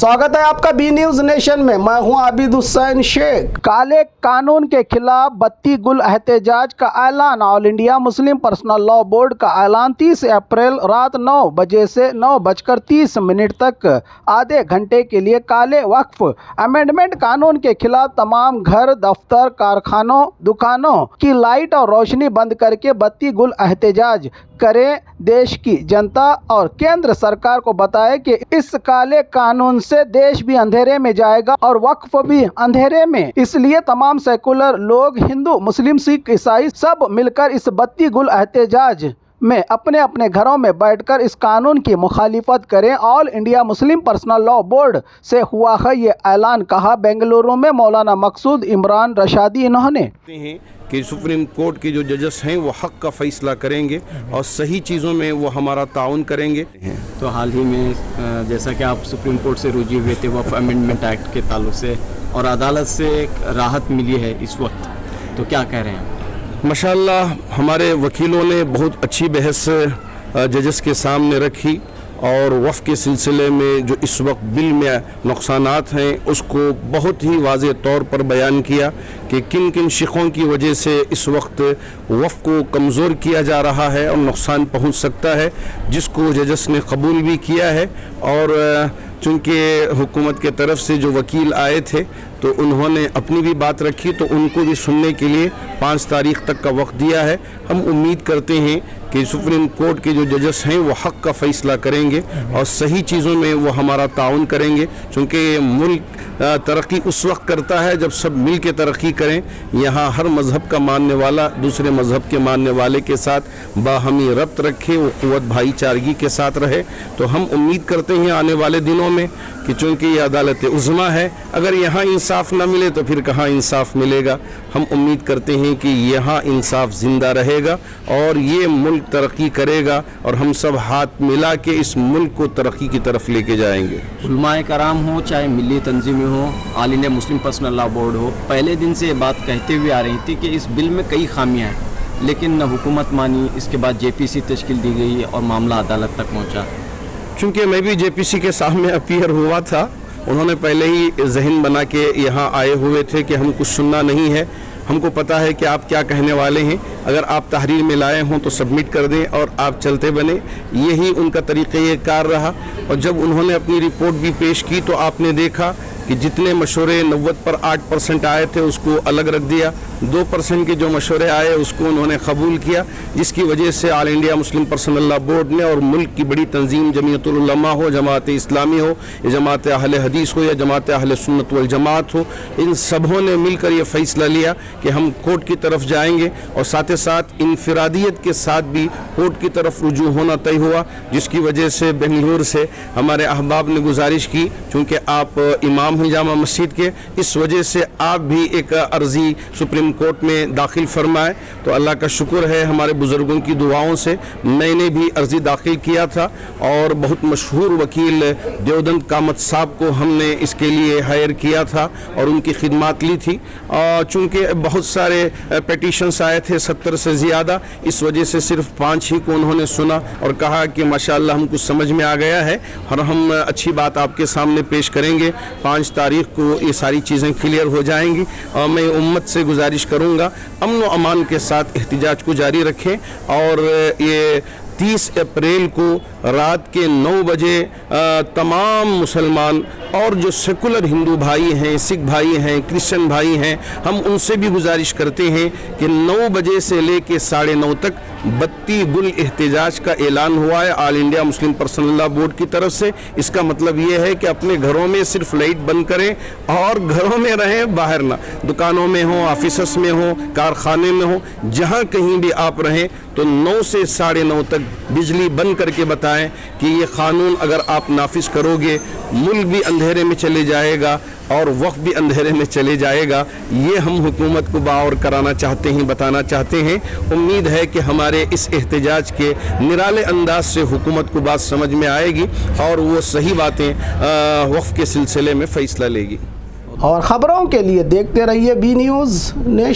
स्वागत है आपका बी न्यूज नेशन में। मैं हूं आबिद हुसैन शेख। काले कानून के खिलाफ बत्ती गुल एहतजाज का ऐलान। All India Muslim personal law board का ऐलान 30 अप्रैल रात 9 बजे से 9:30 तक आधे घंटे के लिए काले वक्फ अमेंडमेंट कानून के खिलाफ तमाम घर, दफ्तर, कारखानों, दुकानों की लाइट और रोशनी बंद करके बत्ती गुल एहतजाज करें। देश की जनता और केंद्र सरकार को बताएं कि इस काले कानून से देश भी अंधेरे में जाएगा और वक्फ भी अंधेरे में। इसलिए तमाम सेकुलर लोग, हिंदू, मुस्लिम, सिख, ईसाई सब मिलकर इस बत्ती गुल एहतजाज में अपने अपने घरों में बैठकर इस कानून की मुखालिफत करें। All India Muslim personal law board से हुआ है ये ऐलान, कहा बेंगलुरु में मौलाना मकसूद इमरान रशादी। इन्होंने कि सुप्रीम कोर्ट के जो जजेस हैं वो हक़ का फ़ैसला करेंगे और सही चीज़ों में वो हमारा ताउन करेंगे। तो हाल ही में जैसा कि आप सुप्रीम कोर्ट से रुजू हुए थे वक्फ अमेंडमेंट एक्ट के ताल्लुक से, और अदालत से एक राहत मिली है इस वक्त, तो क्या कह रहे हैं? माशाअल्लाह हमारे वकीलों ने बहुत अच्छी बहस जजेस के सामने रखी और वफ़ के सिलसिले में जो इस वक्त बिल में नुकसानात हैं उसको बहुत ही वाज़ेह तौर पर बयान किया कि किन किन शिकों की वजह से इस वक्त वफ़ को कमज़ोर किया जा रहा है और नुकसान पहुंच सकता है, जिसको जजेस ने कबूल भी किया है। और चूँकि हुकूमत के तरफ से जो वकील आए थे तो उन्होंने अपनी भी बात रखी, तो उनको भी सुनने के लिए 5 तारीख तक का वक्त दिया है। हम उम्मीद करते हैं कि सुप्रीम कोर्ट के जो जजेस हैं वो हक़ का फ़ैसला करेंगे और सही चीज़ों में वो हमारा ताउन करेंगे, क्योंकि मुल्क तरक्की उस वक्त करता है जब सब मिल के तरक्की करें। यहाँ हर मज़हब का मानने वाला दूसरे मज़हब के मानने वाले के साथ बाहमी रब्त रखे, वो क़ुव्वत भाईचारगी के साथ रहे। तो हम उम्मीद करते हैं आने वाले दिनों में कि चूँकि ये अदालत उज़्मा है, अगर यहाँ इंसाफ न मिले तो फिर कहाँ इंसाफ मिलेगा। हम उम्मीद करते हैं कि यहाँ इंसाफ ज़िंदा रहेगा और ये मुल्क तरक्की करेगा और हम सब हाथ मिला के इस मुल्क को तरक्की की तरफ लेके जाएंगे। उलमाए कराम हो, चाहे मिली तंजीमें हो, all India Muslim personal law board हो, पहले दिन से ये बात कहते हुए आ रही थी कि इस बिल में कई खामियां हैं, लेकिन न हुकूमत मानी। इसके बाद JPC तश्कील दी गई और मामला अदालत तक पहुँचा। चूँकि मैं भी JPC के सामने अपीयर हुआ था, उन्होंने पहले ही जहन बना के यहाँ आए हुए थे कि हम कुछ सुनना नहीं है, हमको पता है कि आप क्या कहने वाले हैं, अगर आप तहरीर में लाए हों तो सबमिट कर दें और आप चलते बने। यही उनका तरीक़े-ए-कार रहा। और जब उन्होंने अपनी रिपोर्ट भी पेश की तो आपने देखा कि जितने मशवरे 90 पर 8% आए थे उसको अलग रख दिया, 2% के जो मशवरे आए उसको उन्होंने कबूल किया, जिसकी वजह से all India Muslim personal law board ने और मुल्क की बड़ी तंजीम जमीयतुल उलमा हो, जमात इस्लामी हो, या जमात अहले हदीस हो, या जमात अहले सुन्नत वल जमात हो, इन सबों ने मिलकर ये फ़ैसला लिया कि हम कोर्ट की तरफ जाएंगे और साथ ही साथ इनफरादियत के साथ भी कोर्ट की तरफ रुजू होना तय हुआ, जिसकी वजह से बेंगलुरु से हमारे अहबाब ने गुजारिश की, चूँकि आप इमाम हैं जामा मस्जिद के, इस वजह से आप भी एक अर्ज़ी सुप्रीम कोर्ट में दाखिल फरमाए। तो अल्लाह का शुक्र है हमारे बुज़ुर्गों की दुआओं से मैंने भी अर्ज़ी दाखिल किया था और बहुत मशहूर वकील देवदंत कामत साहब को हमने इसके लिए हायर किया था और उनकी खिदमात ली थी। चूँकि बहुत सारे पिटीशंस आए थे 70 से ज़्यादा, इस वजह से सिर्फ 5 ही को उन्होंने सुना और कहा कि माशाअल्लाह हमको समझ में आ गया है और हम अच्छी बात आपके सामने पेश करेंगे। 5 तारीख को ये सारी चीज़ें क्लियर हो जाएंगी और मैं उम्मत से गुजारिश करूँगा अमन व अमान के साथ एहतिजाज को जारी रखें और ये 30 अप्रैल को रात के 9 बजे तमाम मुसलमान और जो सेकुलर हिंदू भाई हैं, सिख भाई हैं, क्रिश्चियन भाई हैं, हम उनसे भी गुजारिश करते हैं कि 9 बजे से लेके 9:30 तक बत्ती गुल एहतजाज का ऐलान हुआ है all India Muslim personal law board की तरफ से। इसका मतलब ये है कि अपने घरों में सिर्फ लाइट बंद करें और घरों में रहें, बाहर ना, दुकानों में हो, ऑफिस में हो, कारखाने में हो, जहाँ कहीं भी आप रहें तो 9 से 9:30 तक बिजली बंद करके बताएं कि ये क़ानून अगर आप नाफिज करोगे मुल्क भी अंधेरे में चले जाएगा और वक्त भी अंधेरे में चले जाएगा। ये हम हुकूमत को बावर कराना चाहते हैं, बताना चाहते हैं। उम्मीद है कि हमारे इस एहतजाज के निराले अंदाज से हुकूमत को बात समझ में आएगी और वो सही बातें वक्फ के सिलसिले में फ़ैसला लेगी। और ख़बरों के लिए देखते रहिए बी न्यूज़ नेशन।